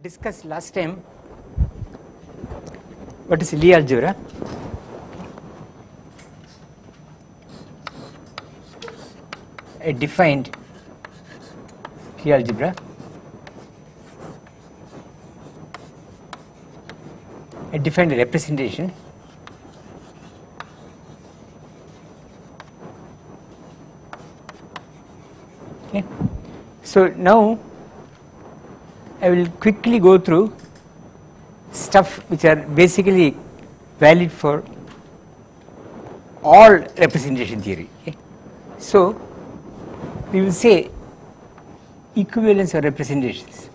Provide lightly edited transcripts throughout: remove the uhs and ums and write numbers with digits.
discussed last time what is Lie algebra. I defined Lie algebra. I defined a representation. Okay. So now I will quickly go through stuff which are basically valid for all representation theory. Okay. So we will say equivalence of representations.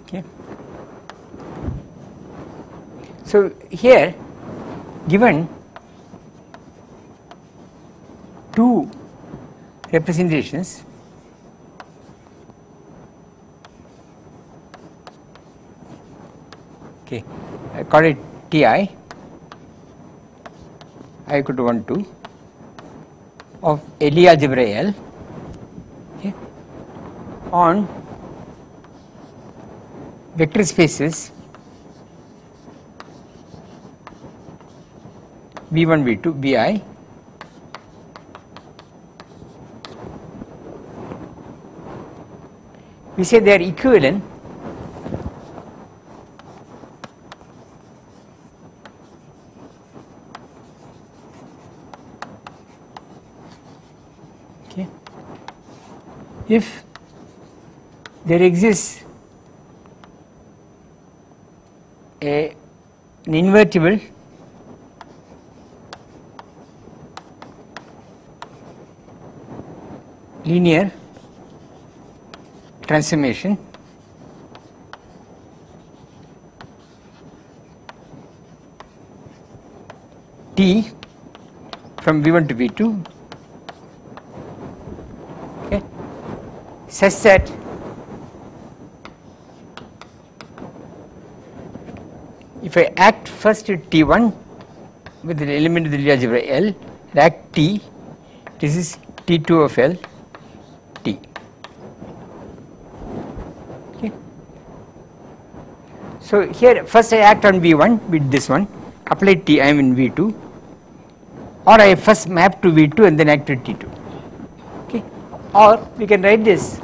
Okay. So here given two representations, okay, I call it Ti, I equal to 1 2 of a Lie algebra L, okay, on vector spaces V1 V2 Vi we say they are equivalent okay, if there exists an invertible linear transformation T from V1 to V2, okay, such that if I act first at T1 with an element of the Lie algebra L, and act T, this is T2 of L T. Okay. So here first I act on V1 with this one, apply T, I am in V2, or I first map to V2 and then act at T2. Okay. Or we can write this,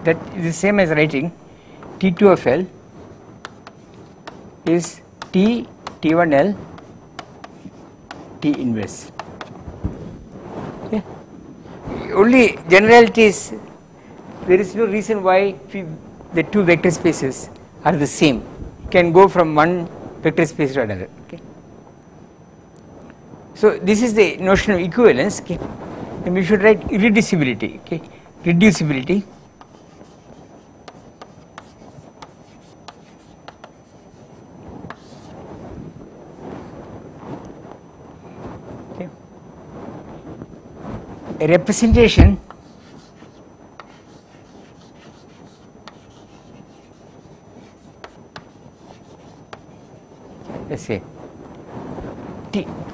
that is the same as writing T2 of L is T T1 L T inverse. Okay. Only generality is there is no reason why the two vector spaces are the same. You can go from one vector space to another. Okay. So this is the notion of equivalence. Okay. And we should write irreducibility. Okay. Reducibility. Okay. A representation let's say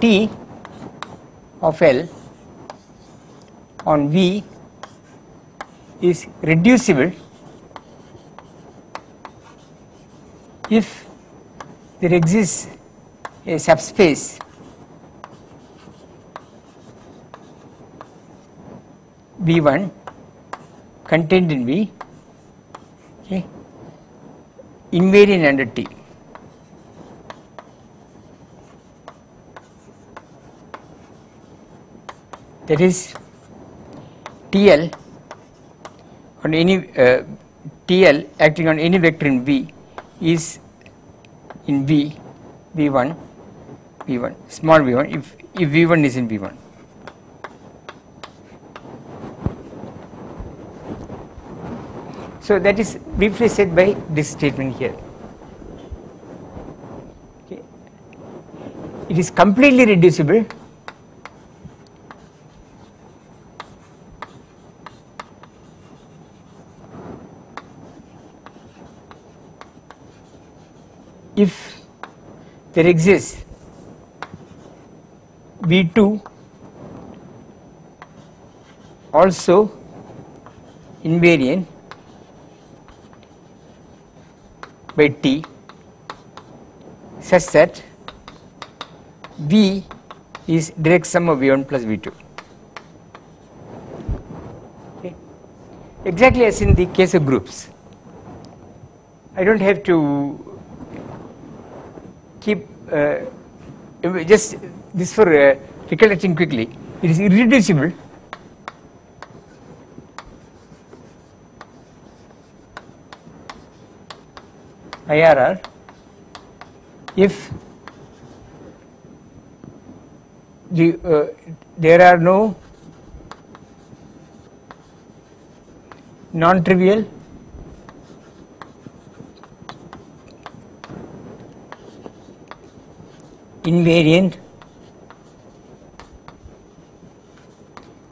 T of L on V is reducible if there exists a subspace V1 contained in V, okay, invariant under T. That is TL on any TL acting on any vector in V is in V V1 small V1 if V1 is in V1. So that is briefly said by this statement here. Okay. It is completely reducible if there exists V2 also invariant by T such that V is direct sum of V1 plus V2. Okay. Exactly as in the case of groups. I don't have to keep just this for recollecting quickly. It is irreducible IRR if there are no non-trivial invariant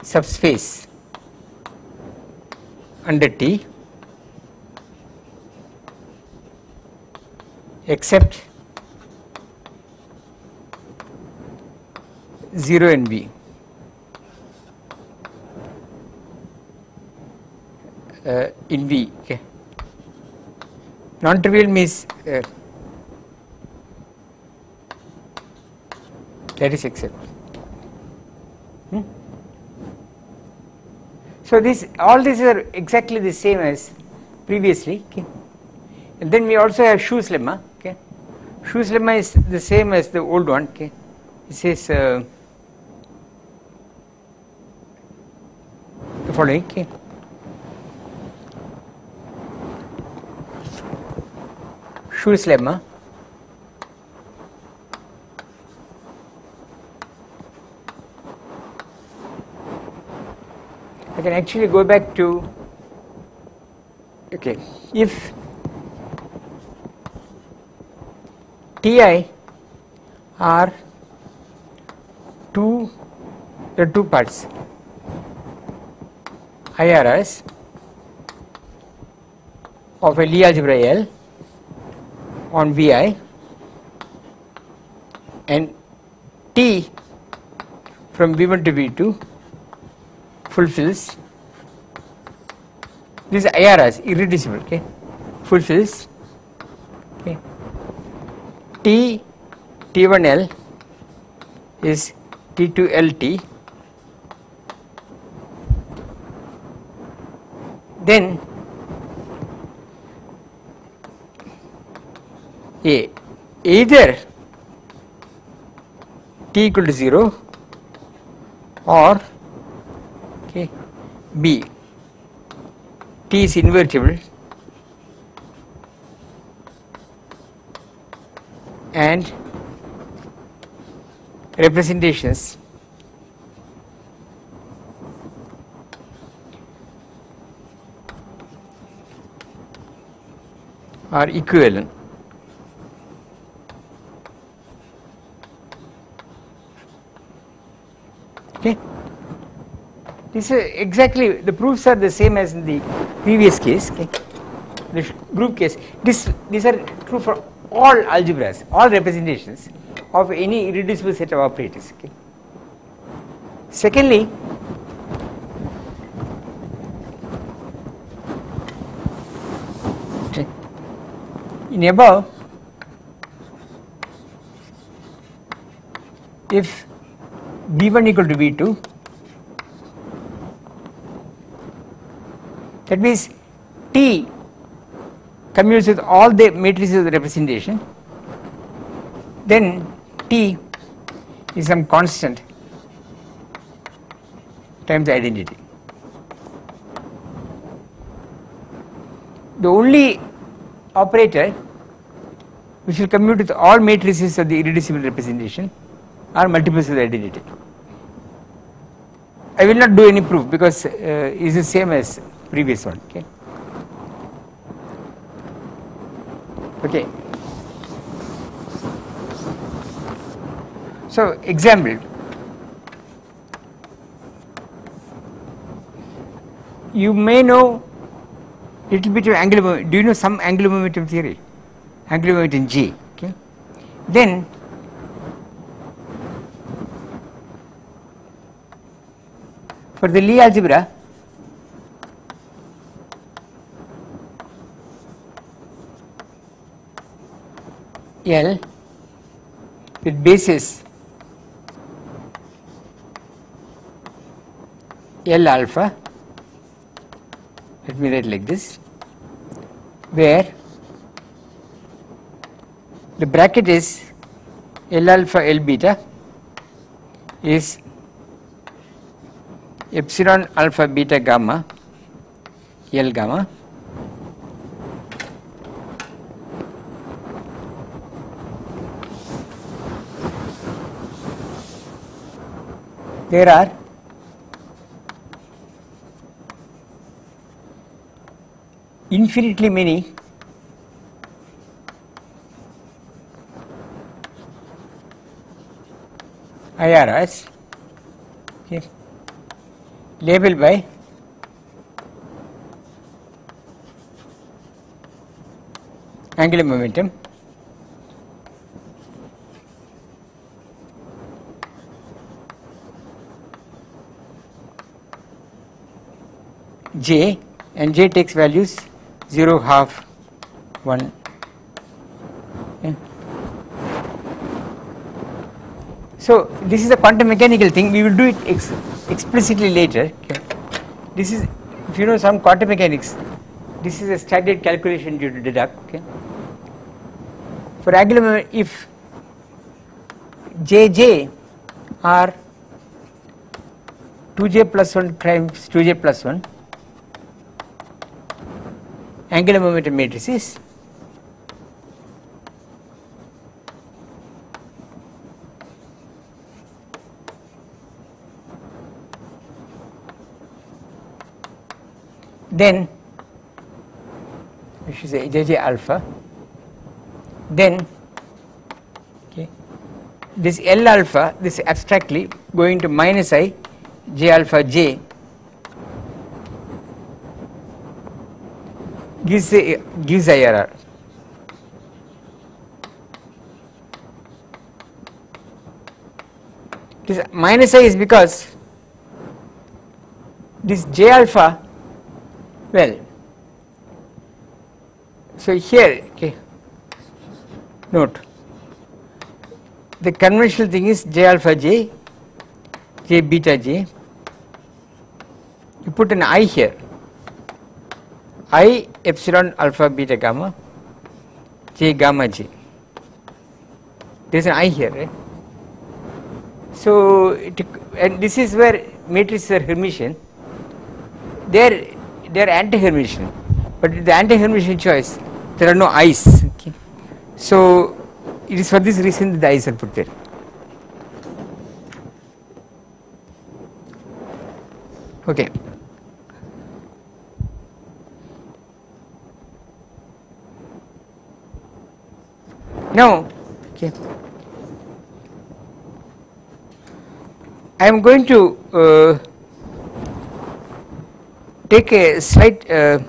subspace under T except 0 and V. In V, okay. Non-trivial means that is except. So all these are exactly the same as previously. Okay. And then we also have Schu's lemma. Okay. Schu's lemma is the same as the old one. Okay. It says the following. Okay. Schu's lemma I can actually go back to, okay, if Ti are there are two parts, IRS of a Lie algebra L on Vi and T from V1 to V2 fulfills this IRS irreducible, okay, fulfills, okay, T1L is T2LT, then either T equal to 0 or okay, B, T is invertible and representations are equivalent. Okay. This is exactly, the proofs are the same as in the previous case, okay, the group case. These are true for all algebras, all representations of any irreducible set of operators. Okay. Secondly, okay, in above, if V1 equal to V2, that means T commutes with all the matrices of the representation, then T is some constant times the identity. The only operator which will commute with all matrices of the irreducible representation are multiples of the identity. I will not do any proof because it is the same as previous one. Okay. Okay. So example, you may know little bit of angular momentum. Do you know some angular momentum theory? Angular momentum G. Okay. Then for the Lie algebra, L with basis L alpha, let me write like this, where the bracket is L alpha L beta is epsilon alpha beta gamma L gamma there are infinitely many IRRs, okay, labeled by angular momentum J, and J takes values 0, half, 1. Okay. So this is a quantum mechanical thing. We will do it explicitly later. Okay. This is, if you know some quantum mechanics, this is a standard calculation you deduct. Okay. For angular momentum, if Jj are 2j plus 1 times 2j plus 1 angular momentum matrices, then we should say Jj alpha, then okay, this L alpha, this abstractly going to minus I J alpha J gives IRR. This minus I is because this J alpha, well, so here, okay, note the conventional thing is J alpha J, J beta J, you put an I here, I epsilon alpha beta gamma J gamma J, there is an I here, right? So and this is where matrices are Hermitian, they are anti-Hermitian, but the anti-Hermitian choice there are no I's, okay. So it is for this reason that the I's are put there. Okay. Now, okay, I am going to take a slight, let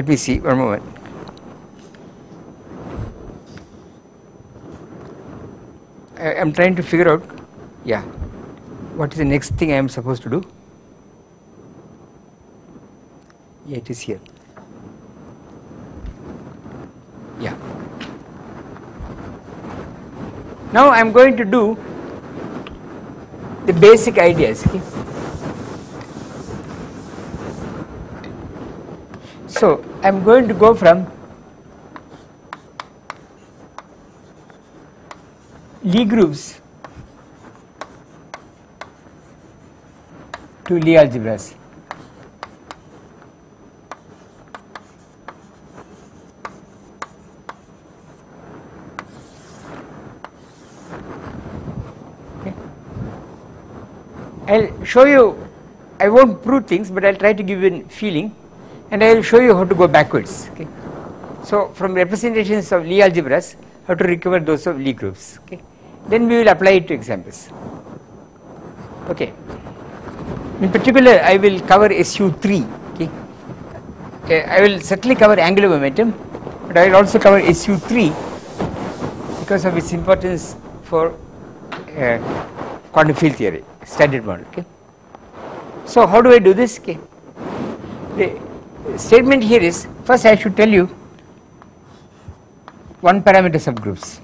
me see, one moment. I am trying to figure out, yeah, what is the next thing I am supposed to do? Yeah, it is here. Yeah. Now I am going to do the basic ideas. Okay? So I am going to go from Lie groups to Lie algebras. I will show you, I will not prove things, but I will try to give you a feeling, and I will show you how to go backwards. Okay. So from representations of Lie algebras, how to recover those of Lie groups. Okay. Then we will apply it to examples. Okay. In particular, I will cover SU3. Okay. I will certainly cover angular momentum, but I will also cover SU3 because of its importance for quantum field theory, standard model. Okay. So how do I do this? Okay. The statement here is, first I should tell you one parameter subgroups.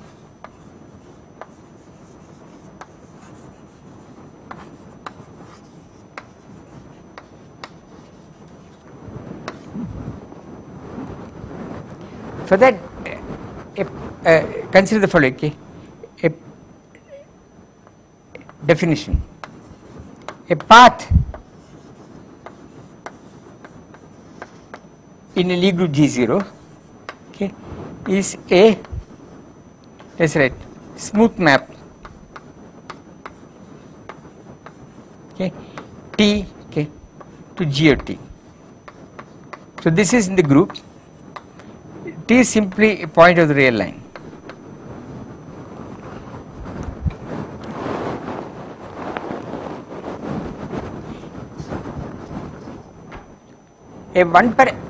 For that, consider the following, okay? A definition. A path in a Lie group G0, okay, is a, let's write, smooth map, okay, T, okay, to G of T. So this is in the group. T is simply a point of the real line.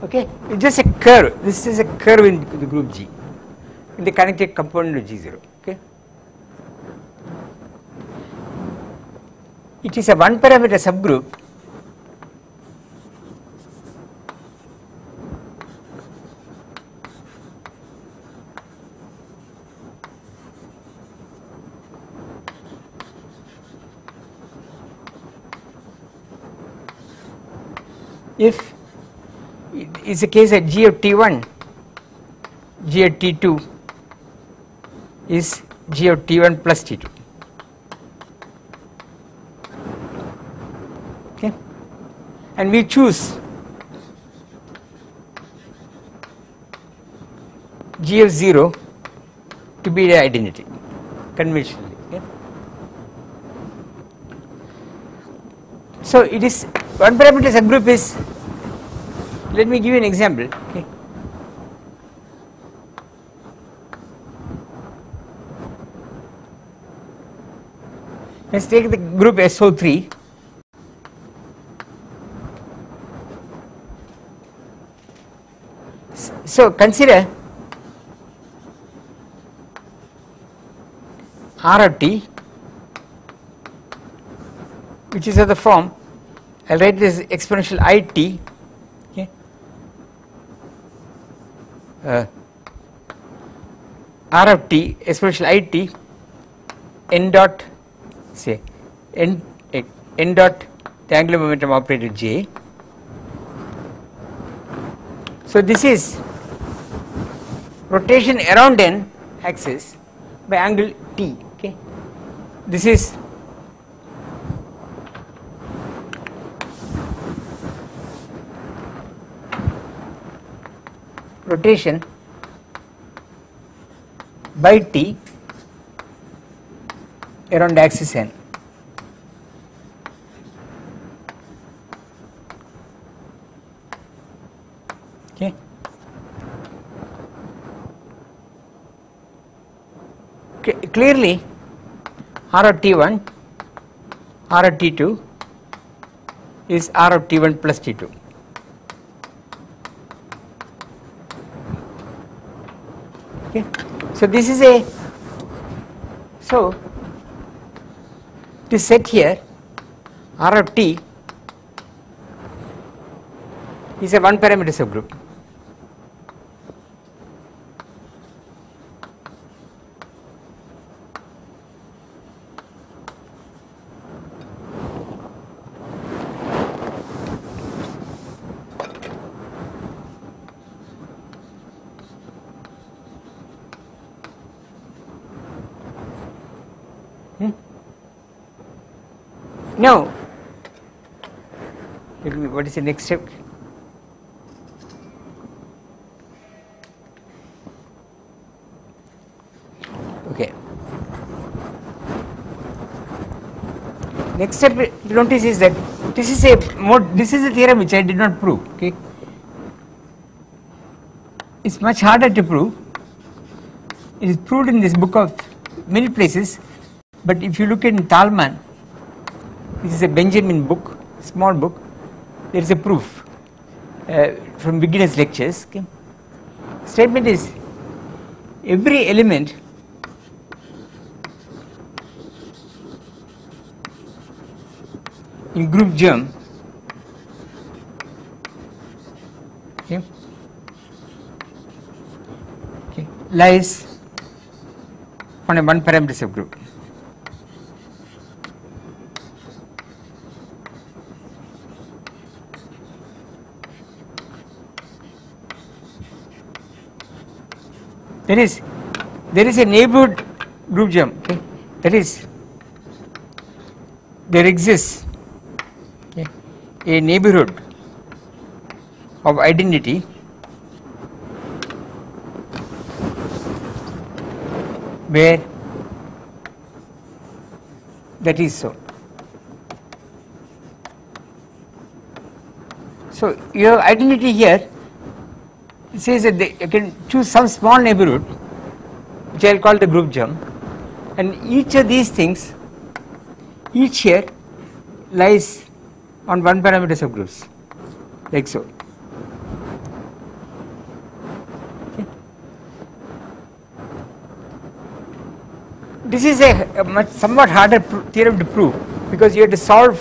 Okay, it's just a curve. This is a curve in the group G, in the connected component of G0. Okay, it is a one parameter subgroup if it is a case that G of T1, G of T2 is G of T1 plus T2. Okay, and we choose G of 0 to be the identity conventionally. Okay. So it is one parameter subgroup is, let me give you an example. Okay. Let's take the group SO3. So consider R of T, which is of the form, I will write this exponential IT, okay, R of T exponential IT n dot, say n dot the angular momentum operator J. So this is rotation around n axis by angle T. Okay, this is rotation by T around axis n. Okay. Clearly R of T1, R of T2 is R of T1 plus T2. Okay. So this is a, so this set here R of T is a one parameter subgroup. Now, what is the next step? Okay. Next step to notice is that this is a theorem which I did not prove. Okay. It's much harder to prove. It is proved in this book of many places, but if you look in Thalmann, this is a Benjamin book, small book, there is a proof from beginner's lectures. Okay. Statement is every element in group germ, okay, okay, lies on a one parameter subgroup. There is a neighborhood group germ, okay, that is there exists, okay, a neighborhood of identity where that is so. So your identity here says that you can choose some small neighborhood which I will call the group germ, and each of these things, each here lies on one parameter subgroups like so. Okay. This is a much somewhat harder theorem to prove because you have to solve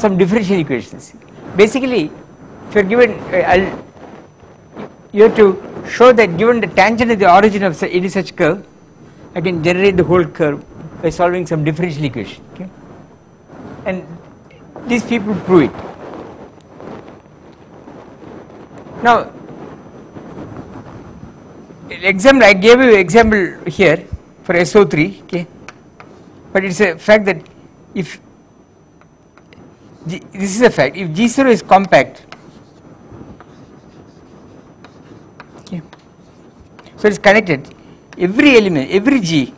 some differential equations. Basically, if you are given, you have to show that given the tangent of the origin of any such curve, I can generate the whole curve by solving some differential equation. Okay? And these people prove it. Now, example, I gave you example here for SO3, okay, but it's a fact that if this is a fact, if G0 is compact, okay, so it's connected, every element, every G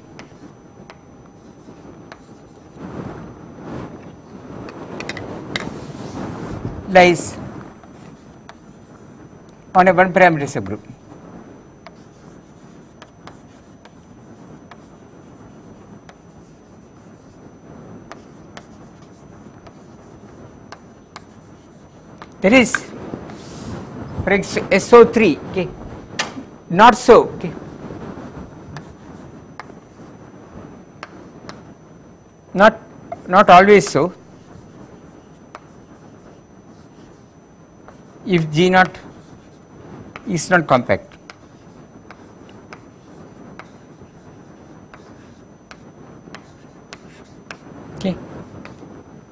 lies on a one parameter subgroup. That is for SO3, okay, not so, okay. Not always so. If G0 is not compact. Okay.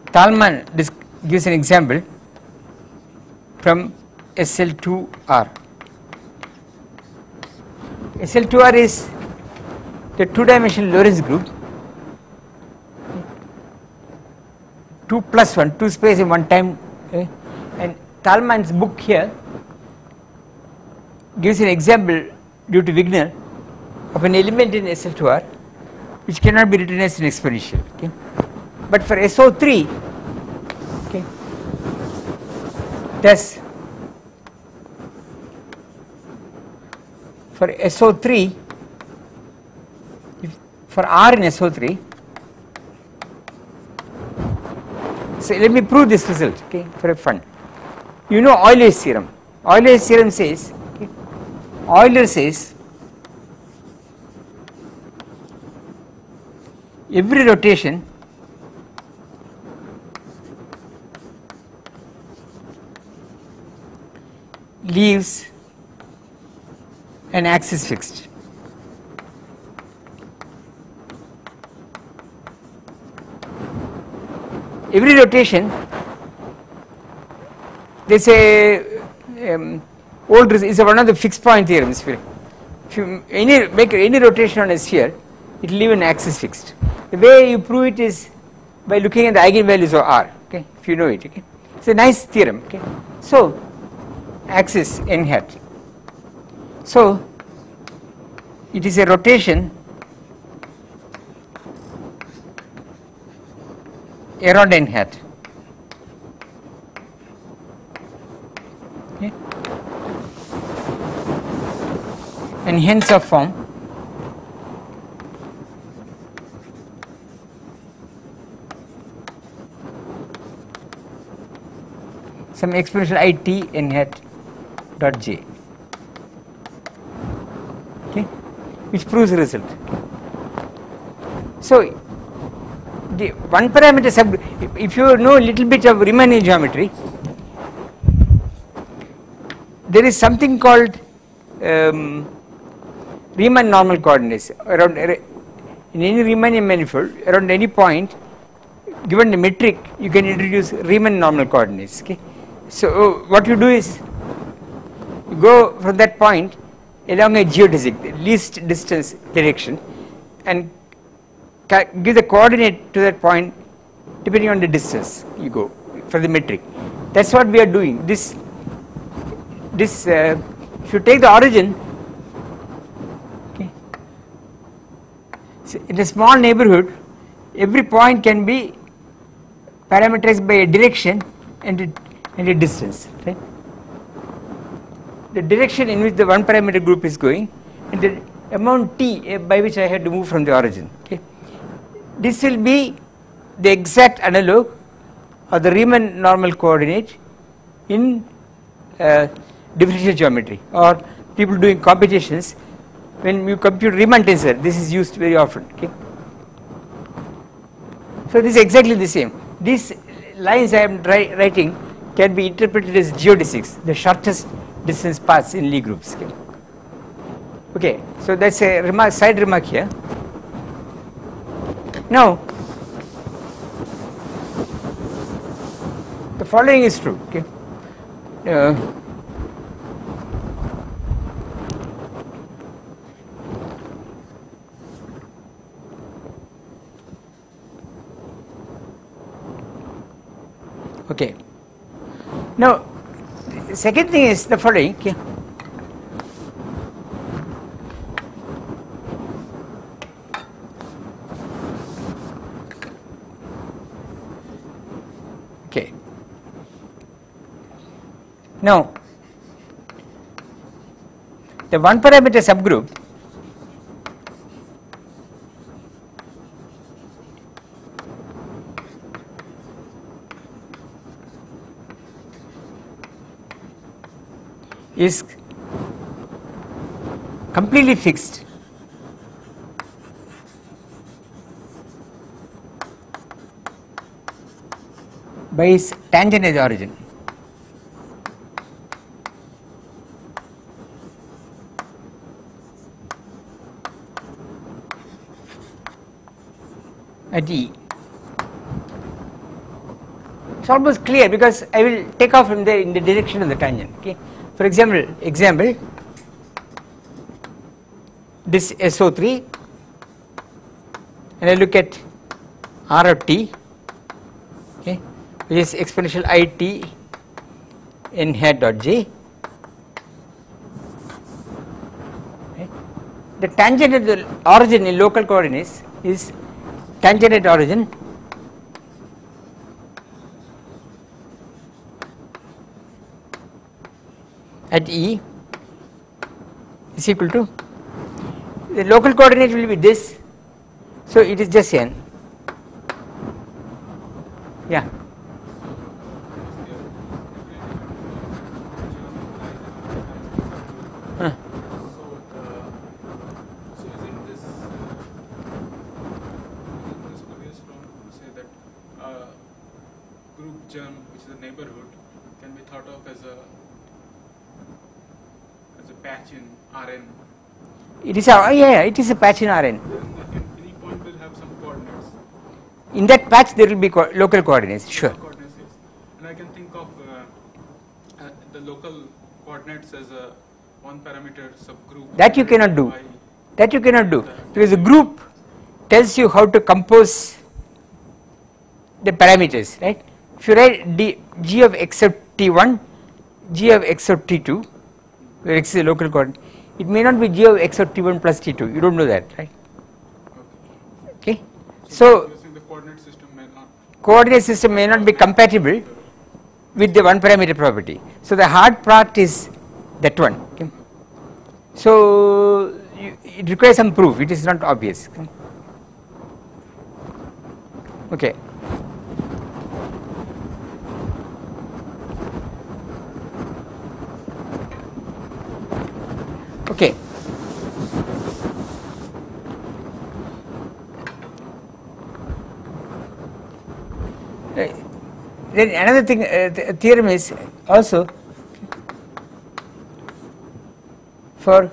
Thalmann gives an example from SL2R. SL2R is the two-dimensional Lorentz group, 2 plus 1, 2 space in one time, okay. And Thalmann's book here gives an example due to Wigner of an element in SL2R which cannot be written as an exponential, okay. But for SO3, okay, thus for SO3, for R in SO3, so let me prove this result, okay, for fun. You know Euler's theorem. Euler's theorem says, okay, Euler says every rotation leaves an axis fixed. Every rotation, they say is one of the fixed point theorems. If you make any rotation on a sphere, it will leave an axis fixed. The way you prove it is by looking at the eigenvalues of R. Okay, if you know it. Okay, it's a nice theorem. Okay, so axis n hat. So it is a rotation around n hat. Okay. And hence of form some exponential I t n hat dot j, okay, which proves the result. So the one parameter subgroup, if you know a little bit of Riemannian geometry, there is something called Riemann normal coordinates around in any Riemannian manifold around any point given the metric you can introduce Riemann normal coordinates. Okay. So what you do is you go from that point along a geodesic least distance direction and give the coordinate to that point depending on the distance you go for the metric. That is what we are doing. This if you take the origin, okay, so in a small neighborhood every point can be parameterized by a direction and a distance, right? The direction in which the one parameter group is going and the amount t by which I had to move from the origin. Okay. This will be the exact analog of the Riemann normal coordinate in differential geometry, or people doing computations when you compute Riemann tensor, this is used very often. Okay. So this is exactly the same. These lines I am writing can be interpreted as geodesics, the shortest distance paths in Lie groups. Okay, so that's a side remark here. Now, the following is true. Okay. Okay. Now, the second thing is the following. Okay. Okay. Now, the one parameter subgroup is completely fixed by its tangent as origin. At E. It's almost clear because I will take off from there in the direction of the tangent. Okay. For example, this SO3, and I look at R of t, okay, which is exponential I t n hat dot j. Okay. The tangent at the origin in local coordinates is tangent at origin at E is equal to, the local coordinate will be this, so it is just n. Yeah. So isn't this obvious to say that group germ, which is a neighborhood, can be thought of as a patch in Rn? It is it is a patch in Rn. Any point will have some coordinates. In that patch there will be local coordinates, sure. Coordinates, yes. And I can think of the local coordinates as a one parameter subgroup. That you cannot do. That you cannot do, because the group tells you how to compose the parameters, right? If you write g of x of t1, g of x of t2, where x is a local coordinate, it may not be g of x of t1 plus t2. You don't know that, right? Okay. So the coordinate system may not be compatible with the one parameter property. So the hard part is that one. Okay. So it requires some proof. It is not obvious. Okay. Okay. then another thing, the theorem is also for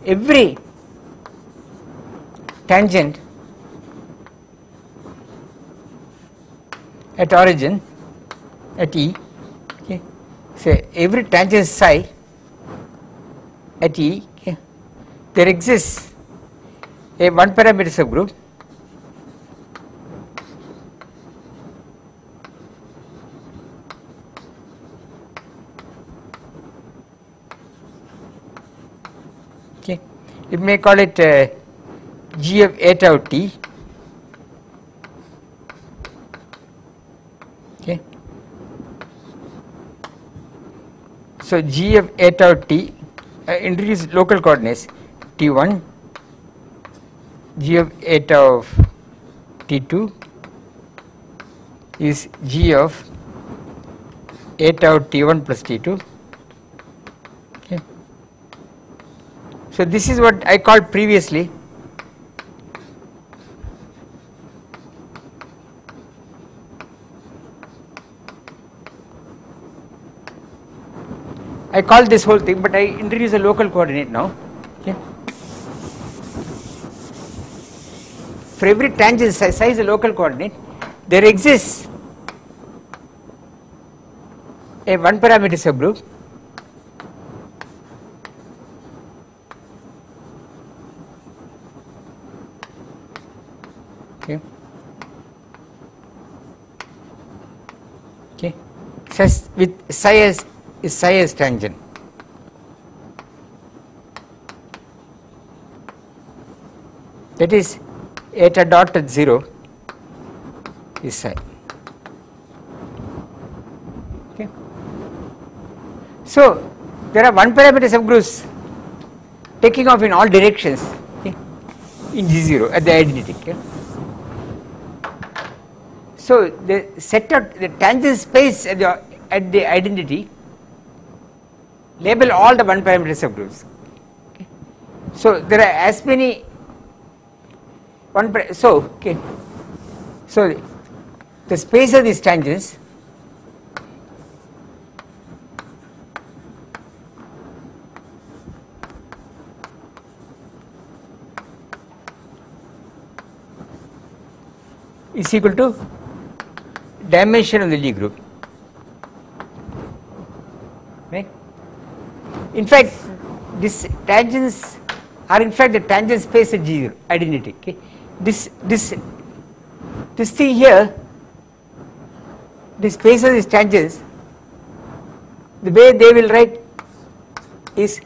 every tangent at origin at E, okay, say every tangent psi at E, okay, there exists a one parameter subgroup okay, you may call it G of A tau T, okay. So G of A tau T, introduce local coordinates T1, G of A tau of T2 is G of A tau T1 plus T2. Okay. So this is what I called previously I call this whole thing, but I introduce a local coordinate now. Okay. For every tangent psi is a local coordinate, there exists a one parameter subgroup okay, okay, such with psi as is psi as tangent. That is eta dot at 0 is psi. Okay. So there are one parameter subgroups taking off in all directions, okay, in G0 at the identity. Okay. So the set out the tangent space at the identity label all the one parameter subgroups. Okay. So there are as many okay. So the space of these tangents is equal to dimension of the Lie group, right. In fact, these tangents are in fact the tangent space at G0 identity. Okay. This thing here, the space of these tangents, the way they will write is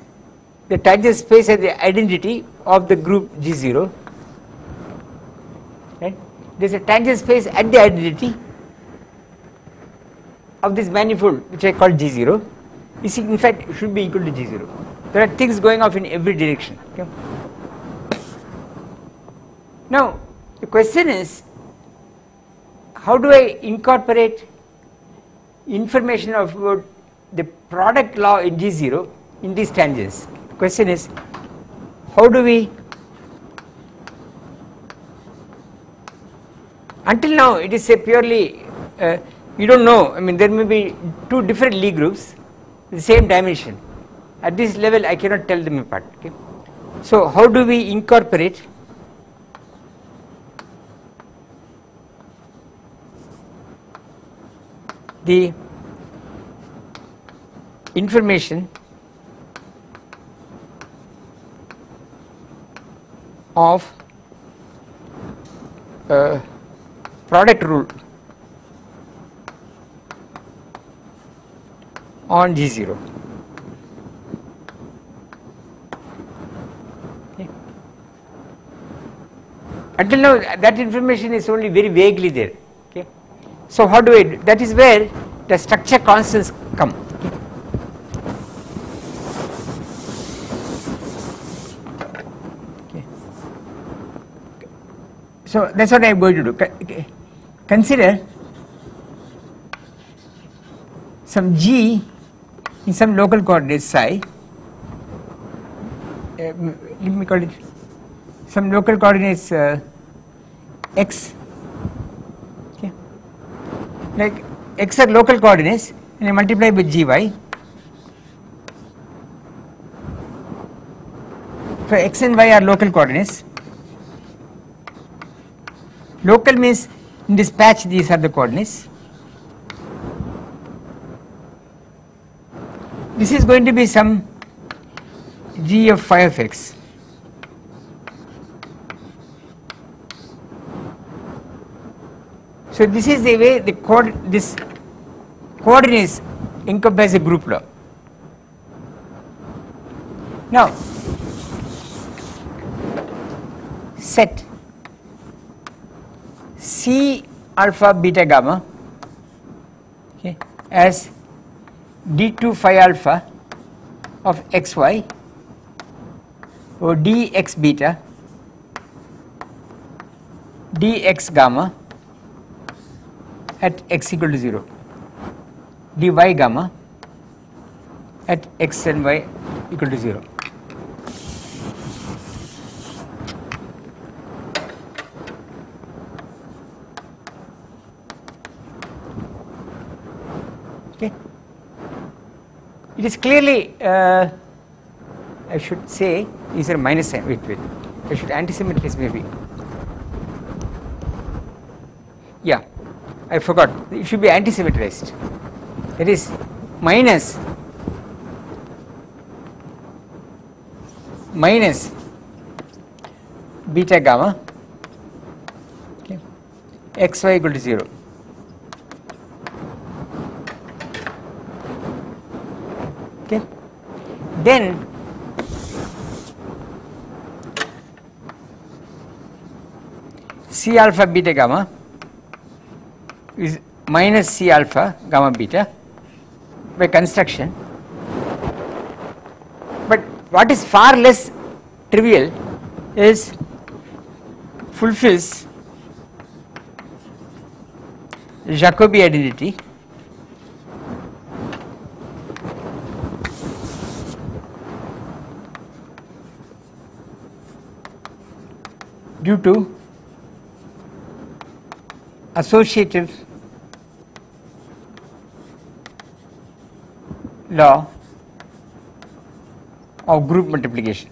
the tangent space at the identity of the group G0. Right. There is a tangent space at the identity of this manifold which I call G0. Is in fact should be equal to G0. There are things going off in every direction. Okay. Now the question is, how do I incorporate information about the product law in G0 in these tangents? The question is, how do we, until now it is a purely you don't know, I mean there may be two different Lie groups the same dimension. At this level I cannot tell them apart. Okay. So how do we incorporate the information of product rule on G0? Okay. Until now that information is only very vaguely there. Okay. So how do I do? That is where the structure constants come. Okay. Okay. So that's what I am going to do. Consider some G in some local coordinate psi, let me call it some local coordinates x, okay, like x are local coordinates and I multiply by gy. So x and y are local coordinates. Local means in this patch these are the coordinates. This is going to be some g of phi of x. So this is the way this coordinates encompass a group law. Now set C alpha beta gamma, okay, as d2 phi alpha of xy or dx beta dx gamma at x equal to 0, dy gamma at x and y equal to 0. Okay. It is clearly, I should say, these are minus sign. Wait, I should anti-Semitic this maybe. Yeah, I forgot. It should be anti-symmetrized. It is minus beta gamma, okay, xy equal to 0. Okay. Then C alpha beta gamma is minus C alpha gamma beta by construction. But what is far less trivial is fulfills Jacobi identity due to associative law of group multiplication.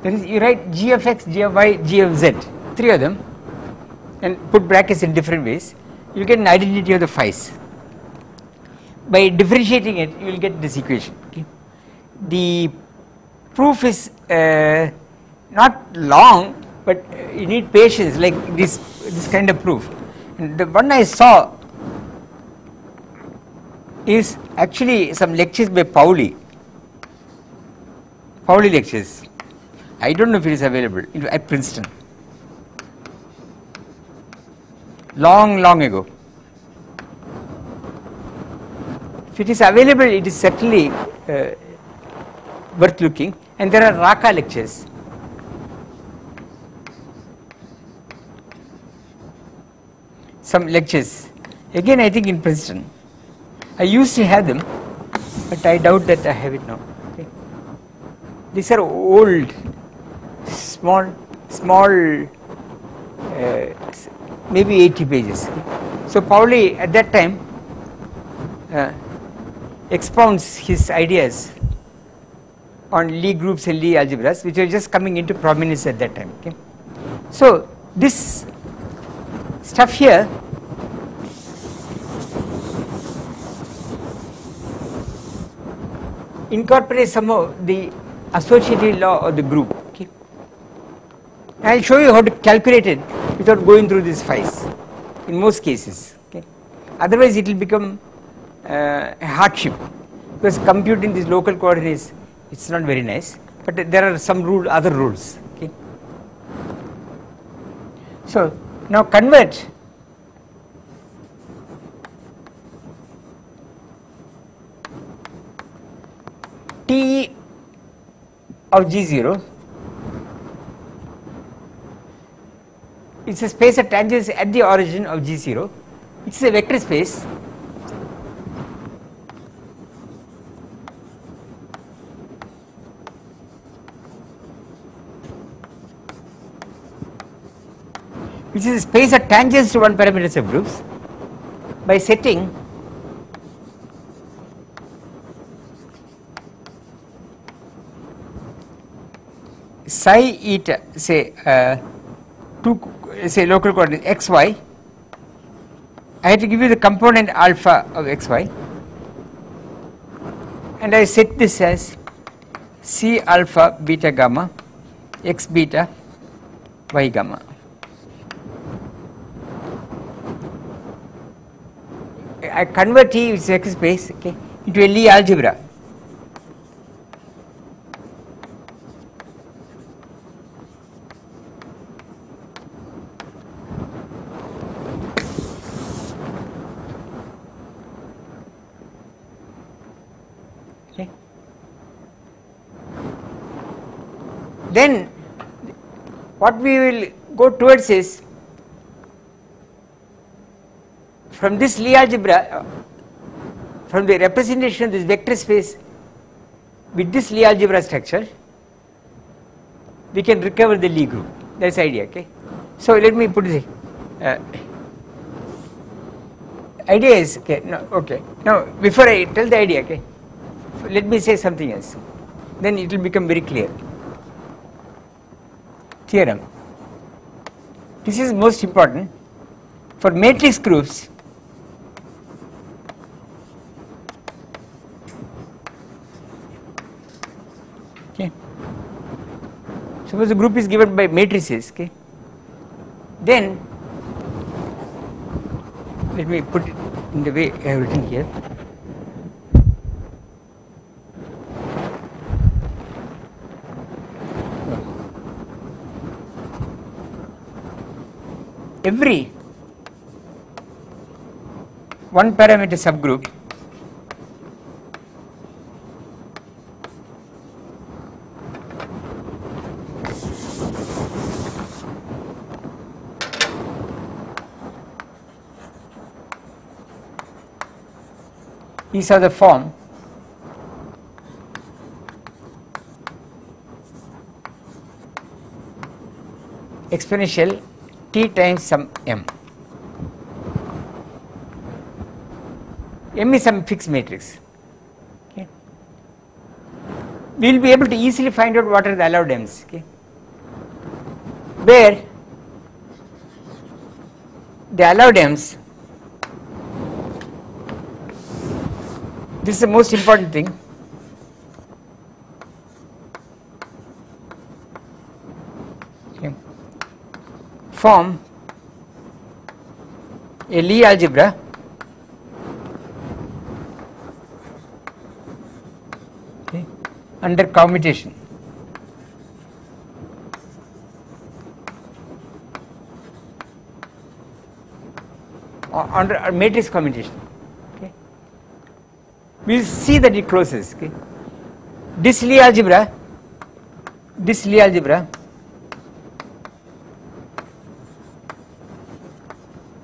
That is, you write g of x, g of y, g of z, three of them, and put brackets in different ways. You get an identity of the phi's. By differentiating it, you will get this equation. Okay. The proof is not long, but you need patience, like this kind of proof. And the one I saw is actually some lectures by Pauli lectures. I don't know if it is available at Princeton. Long ago. If it is available, it is certainly worth looking. And there are Raka lectures. Some lectures. Again, I think in Princeton. I used to have them, but I doubt that I have it now. Okay. These are old, small, maybe 80 pages. So Pauli at that time expounds his ideas on Lie groups and Lie algebras, which were just coming into prominence at that time. Okay. So this stuff here incorporates some of the associative law of the group. Okay. I will show you how to calculate it without going through these phi's in most cases. Okay. Otherwise, it will become a hardship, because computing these local coordinates, it's not very nice. But there are some other rules. Okay. So now convert T of G0. It's a space of tangents at the origin of G0. It's a vector space which is space of tangents to one parameter subgroups, by setting psi eta, say say local coordinate x y. I have to give you the component alpha of x y, and I set this as C alpha beta gamma x beta y gamma. I convert T, which is X space, okay, into a Lie algebra. Okay. Then what we will go towards is, from this Lie algebra, from the representation of this vector space with this Lie algebra structure, we can recover the Lie group. That's the idea. Okay. So let me put it. Idea is, okay. No, okay. Now before I tell the idea, okay, let me say something else. Then it will become very clear. Theorem. This is most important for matrix groups. Okay. Suppose the group is given by matrices, okay. Then let me put it in the way I have written here. Every one parameter subgroup is of the form exponential t times some m. M is some fixed matrix. Okay. We will be able to easily find out what are the allowed m's. Okay. Where the allowed m's, this is the most important thing. Okay. Form a Lie algebra under commutation. Under a matrix commutation. Okay. We will see that it closes. Okay. This Lie algebra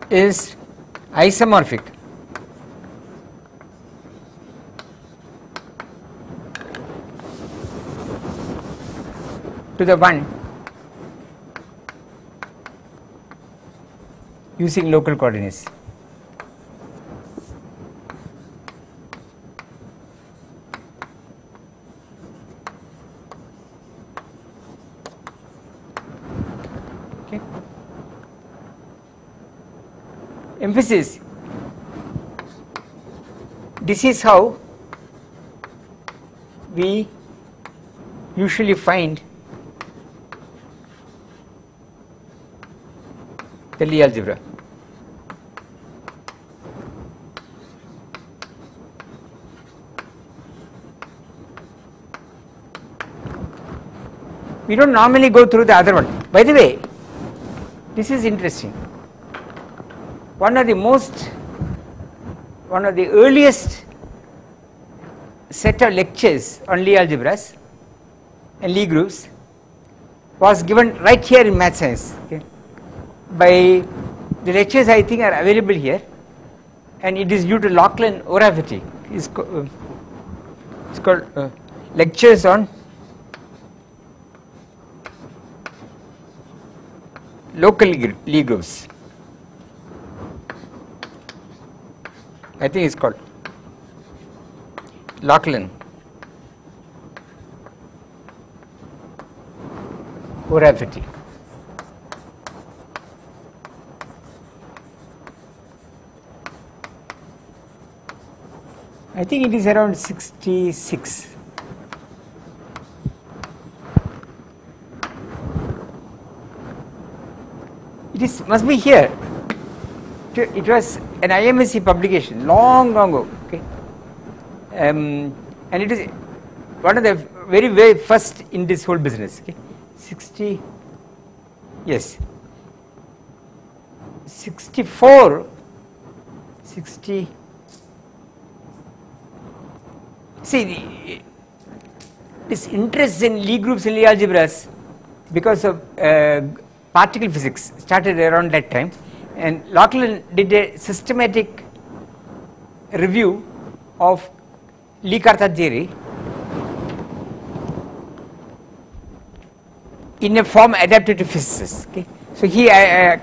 is isomorphic to the one using local coordinates. Okay. Emphasis. This is how we usually find the Lie algebra. We don't normally go through the other one. By the way, this is interesting. One of the earliest set of lectures on Lie algebras and Lie groups was given right here in math science. Okay. By the lectures, I think, are available here, and it is due to Lachlan O'Rafferty. It's called lectures on local Lie groups. I think it's called Laughlin O'Rafferty. I think it is around 66. It must be here. It was an IMSC publication long ago. Okay, and it is one of the very first in this whole business. Okay, 60. Yes. 64. 60. See, this interest in Lie groups and Lie algebras because of particle physics started around that time, and Laughlin did a systematic review of Lie-Carthat theory in a form adapted to physicists. Okay, so he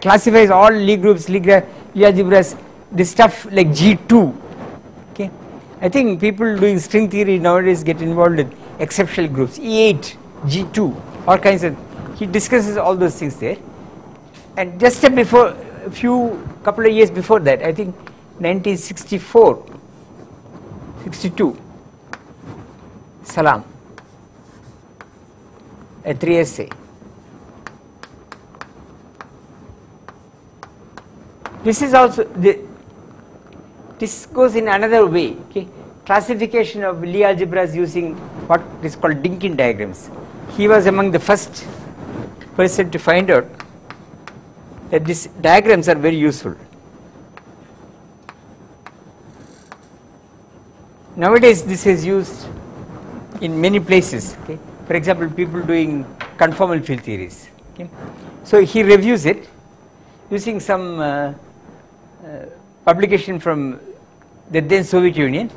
classifies all Lie groups, Lie algebras, this stuff like G2. Okay, I think people doing string theory nowadays get involved in exceptional groups, E8, G2, all kinds of. He discusses all those things there, and just before couple of years before that, I think 1964, 62, Salam, a 3 essay. This is also this goes in another way. Okay, classification of Lie algebras using what is called Dynkin diagrams. He was among the first person to find out that these diagrams are very useful. Nowadays this is used in many places. Okay, for example, people doing conformal field theories. Okay, so he reviews it using some publication from the then Soviet Union,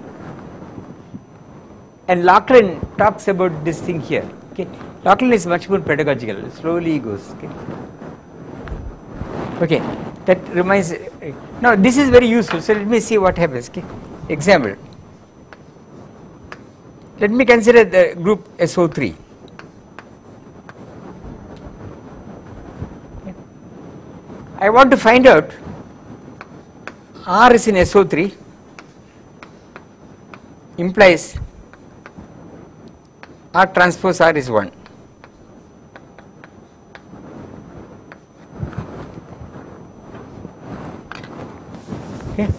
and Laughlin talks about this thing here. Okay, Laughlin is much more pedagogical, slowly goes. Okay, okay, that reminds. Now this is very useful. So let me see what happens. Okay, example. Let me consider the group SO3. Okay. I want to find out R is in SO3 implies R transpose R is 1. Okay.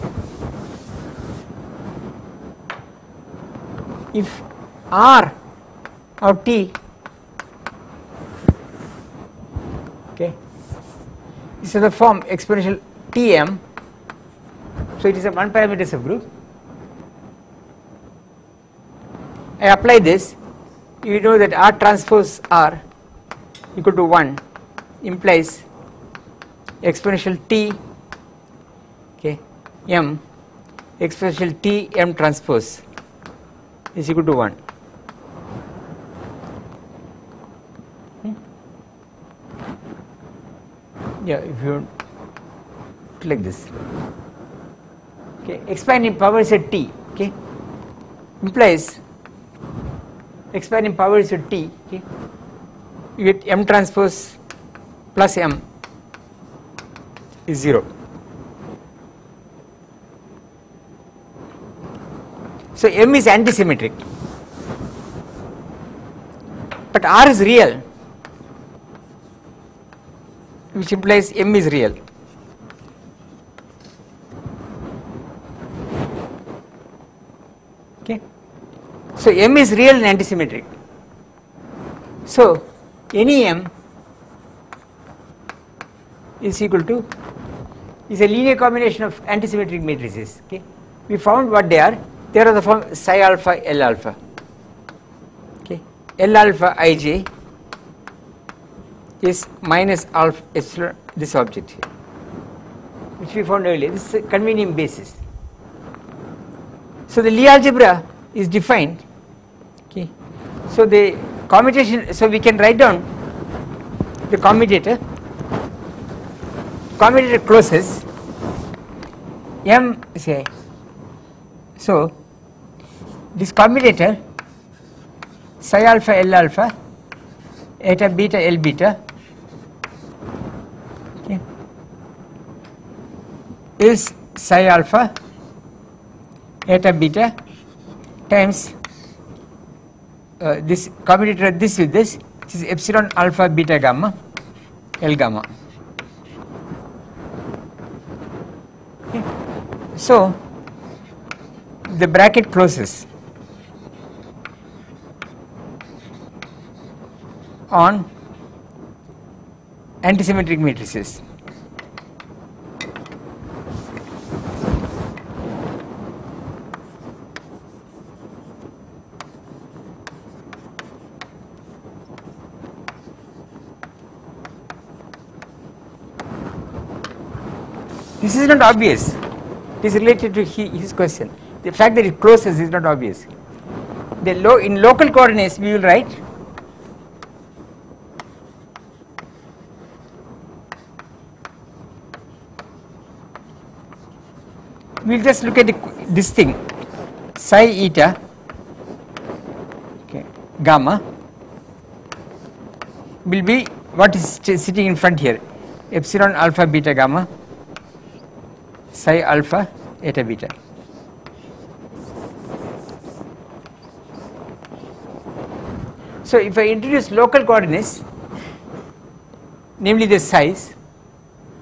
If R or T, okay, is in the form exponential Tm, so it is a one parameter subgroup. I apply this, you know that R transpose R equal to 1 implies exponential T, okay, M exponential T M transpose is equal to 1. Yeah, if you like this, okay, expanding power is at T, okay, implies expanding power is at T, okay, you get M transpose plus M is 0. So M is antisymmetric, but R is real, which implies M is real. Okay, so M is real and antisymmetric. So any M is equal to is a linear combination of antisymmetric matrices. Okay, we found what they are. They are of the form psi alpha L alpha. Okay, L alpha ij is minus alpha epsilon this object here, which we found earlier. This is a convenient basis. So the Lie algebra is defined. Okay, so the commutation. So we can write down the commutator commutator closes, M say, so this commutator psi alpha L alpha eta beta L beta, okay, is psi alpha eta beta times this commutator this with this, which is epsilon alpha beta gamma L gamma. Okay. So the bracket closes on antisymmetric matrices. This is not obvious. It is related to his question. The fact that it closes is not obvious. In local coordinates we will write we will just look at this thing psi eta, okay, gamma will be what is sitting in front here, epsilon alpha beta gamma psi alpha eta beta. So if I introduce local coordinates, namely the size,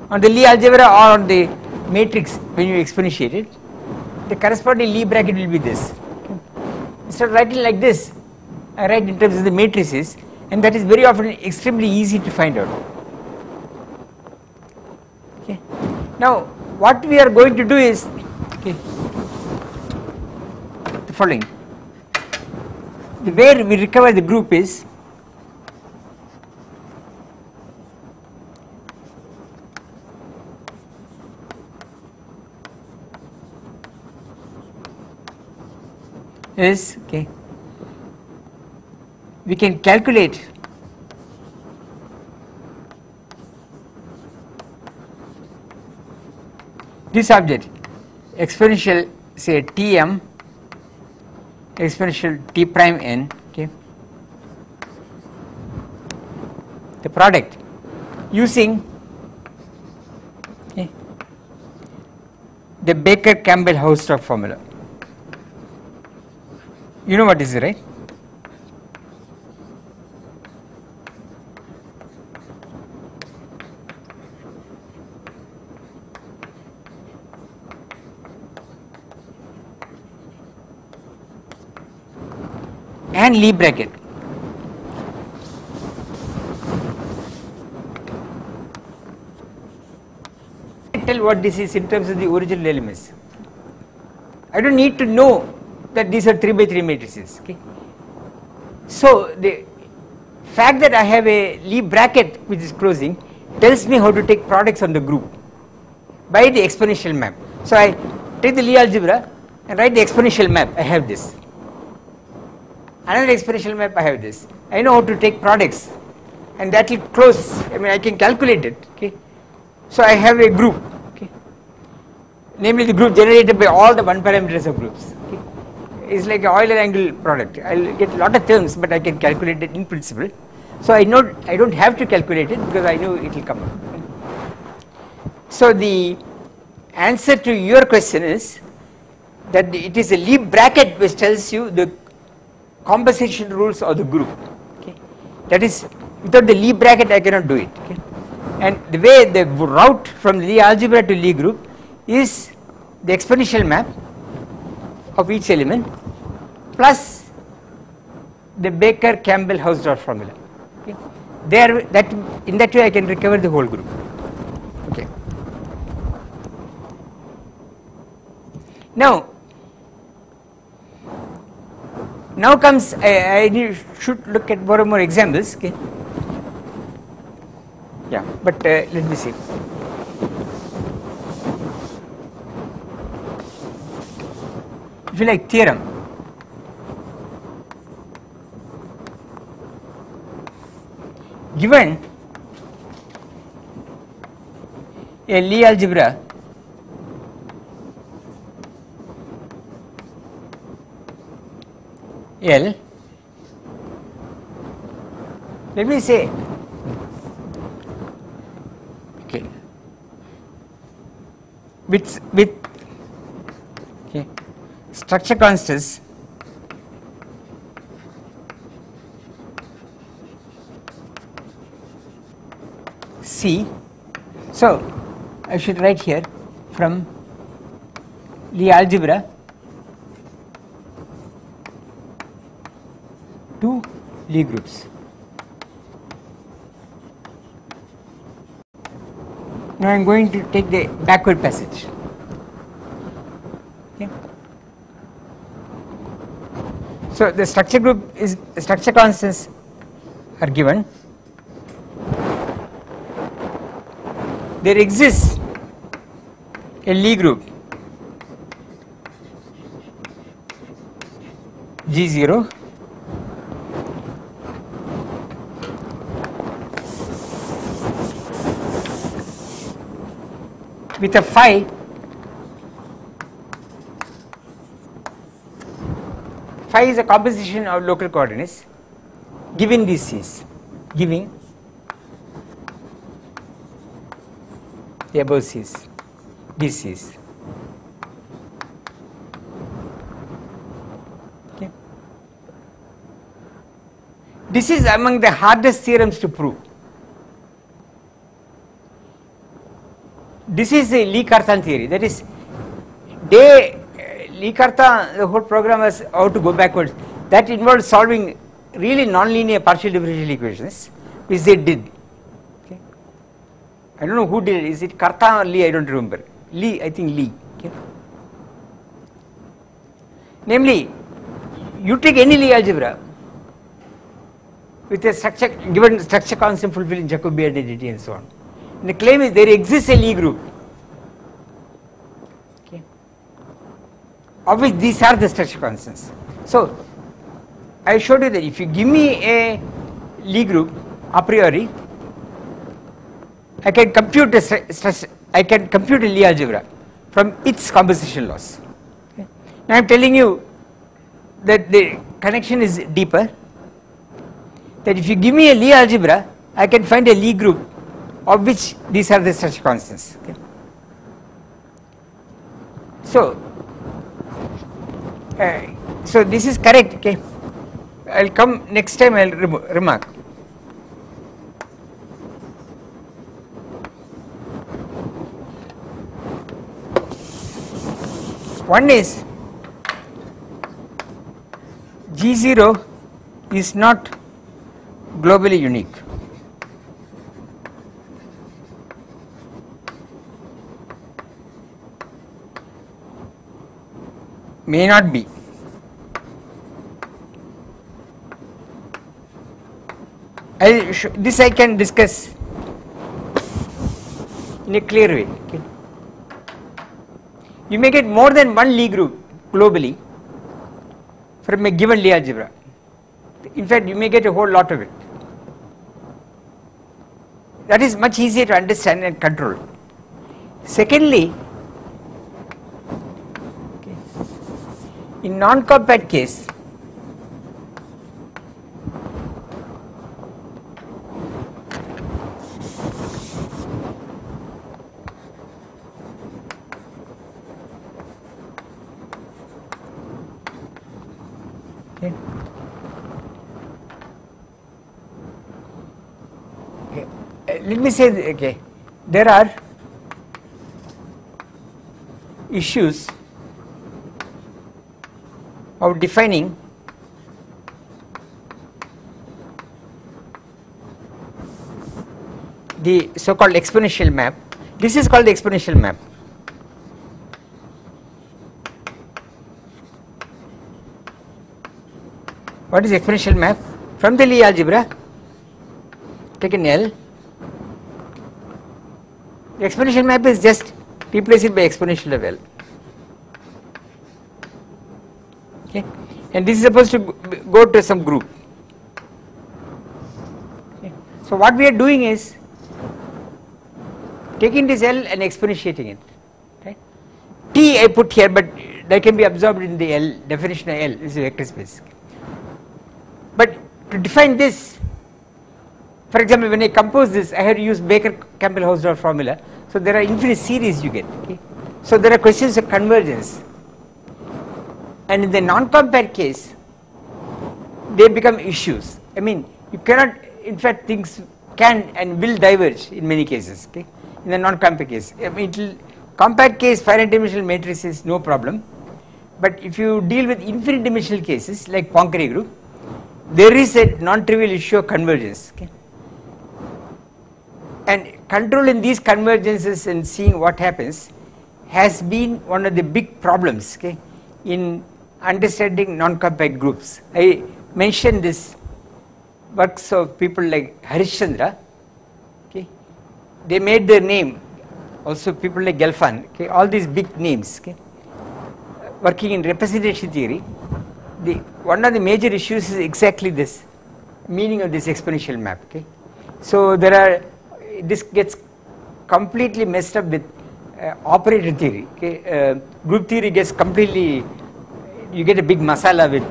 on the Lie algebra or on the matrix when you exponentiate it, the corresponding Lie bracket will be this. Instead of writing like this, I write in terms of the matrices, and that is very often extremely easy to find out. Okay. Now what we are going to do is, okay, the following. The way we recover the group is okay, we can calculate this object exponential say Tm exponential T prime n, okay, the product using, okay, the Baker-Campbell-Hausdorff formula. You know what is it, right? And Lie bracket. Tell what this is in terms of the original elements. I don't need to know that these are 3 by 3 matrices. Okay. So the fact that I have a Lie bracket which is closing tells me how to take products on the group by the exponential map. So I take the Lie algebra and write the exponential map. I have this. Another exponential map, I have this. I know how to take products, and that will close. I mean, I can calculate it. Okay. So I have a group, okay, namely the group generated by all the 1 parameters of groups. Okay. It's like an Euler angle product. I'll get a lot of terms, but I can calculate it in principle. So I know I don't have to calculate it because I know it will come out. Okay. So the answer to your question is that it is a Lie bracket which tells you the compensation rules of the group. Okay. That is, without the Lie bracket I cannot do it. Okay. And the way the route from Lie algebra to Lie group is the exponential map of each element plus the Baker-Campbell-Hausdorff formula. Okay. There, that in that way I can recover the whole group. Okay. Now comes I should look at more examples. Okay. Yeah, but let me see. If you like theorem, given a Lie algebra L, let me say, okay, with okay, structure constants C. So I should write here from Lie algebra to Lie groups. Now I am going to take the backward passage. Okay. So the structure group is structure constants are given. There exists a Lie group G0 with a phi is a composition of local coordinates giving these C's, giving the above C's, these C's. Okay. This is among the hardest theorems to prove. This is the Lie-Cartan theory, that is, Lie-Cartan, the whole program was how to go backwards. That involved solving really non-linear partial differential equations, which they did. Okay. I don't know who did it, is it Cartan or Lie, I don't remember. Lie, I think Lie. Okay. Namely, you take any Lie algebra with a structure, given structure constant fulfilling Jacobi identity and so on. And the claim is there exists a Lie group, okay, of which these are the structure constants. So I showed you that if you give me a Lie group a priori, I can compute a Lie algebra from its composition laws. Okay. Now I am telling you that the connection is deeper, that if you give me a Lie algebra, I can find a Lie group of which these are the structure constants. Okay. So this is correct. Okay, I will come next time. I will remark. One is G0 is not globally unique. May not be. This I can discuss in a clear way. Okay. You may get more than one Lie group globally from a given Lie algebra. In fact, you may get a whole lot of it. That is much easier to understand and control. Secondly, in non-compact case, okay. Okay. Let me say, okay, there are issues of defining the so-called exponential map. This is called the exponential map. What is exponential map? From the Lie algebra, take an L. The exponential map is just replace it by exponential of L. Okay. And this is supposed to go to some group. Okay. So what we are doing is taking this L and exponentiating it, right? T I put here, but that can be absorbed in the L definition of L. This is a vector space. But to define this, for example, when I compose this, I have to use Baker-Campbell-Hausdorff formula. So there are infinite series you get. Okay? So there are questions of convergence, and in the non-compact case, they become issues. I mean, you cannot. In fact, things can and will diverge in many cases. Okay? In the non-compact case, I mean, compact case, finite dimensional matrices, no problem. But if you deal with infinite dimensional cases like Poincare group, there is a non-trivial issue of convergence. Okay? And controlling these convergences and seeing what happens has been one of the big problems, okay, in understanding non-compact groups. I mentioned this works of people like Harishchandra. Okay, they made their name. Also people like Gelfand. Okay, all these big names. Okay, working in representation theory. One of the major issues is exactly this meaning of this exponential map. Okay, so this gets completely messed up with operator theory. Okay, group theory gets completely. You get a big masala with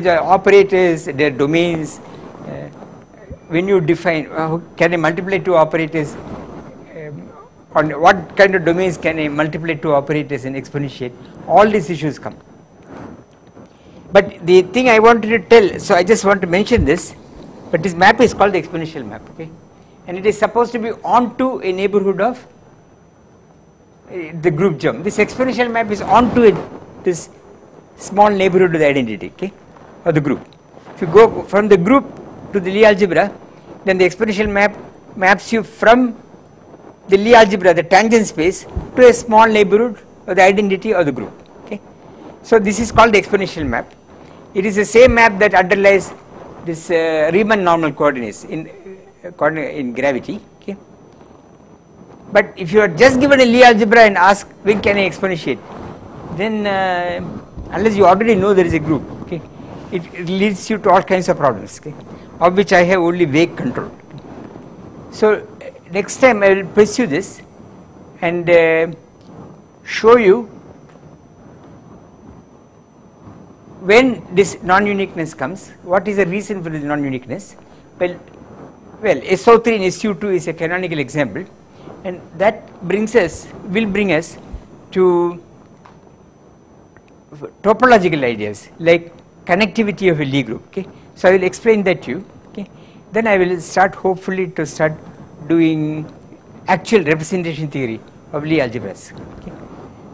operators, their domains. When you define, can I multiply two operators? On what kind of domains can I multiply two operators and exponentiate? All these issues come. But the thing I wanted to tell, so I just want to mention this, but this map is called the exponential map, okay, and it is supposed to be onto a neighborhood of the group germ. This exponential map is onto this small neighborhood of the identity, okay, or the group. If you go from the group to the Lie algebra, then the exponential map maps you from the Lie algebra, the tangent space, to a small neighborhood of the identity or the group. Okay, so this is called the exponential map. It is the same map that underlies this Riemann normal coordinates in gravity. Okay, but if you are just given a Lie algebra and ask when can I exponentiate, then unless you already know there is a group, okay, it leads you to all kinds of problems, okay, of which I have only vague control. So next time I will pursue this and show you when this non-uniqueness comes. What is the reason for this non-uniqueness? Well, SO3 and SU2 is a canonical example, and that will bring us to topological ideas like connectivity of a Lie group. Okay, so I will explain that to you. Okay, then I will hopefully start doing actual representation theory of Lie algebras. Okay,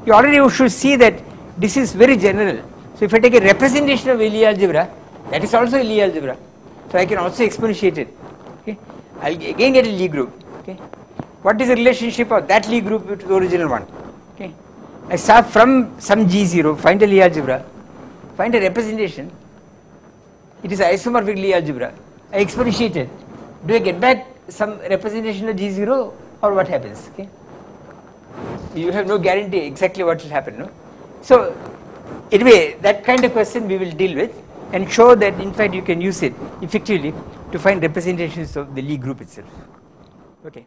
you already should see that this is very general. So if I take a representation of a Lie algebra, that is also a Lie algebra. So I can also exponentiate it. Okay, I will again get a Lie group. Okay, what is the relationship of that Lie group with the original one? Okay, I start from some G0, find a Lie algebra, find a representation. It is isomorphic Lie algebra. I exponentiate it. Do I get back some representation of G0 or what happens? Okay, you have no guarantee exactly what will happen. No, so anyway, that kind of question we will deal with and show that in fact you can use it effectively to find representations of the Lie group itself. Okay.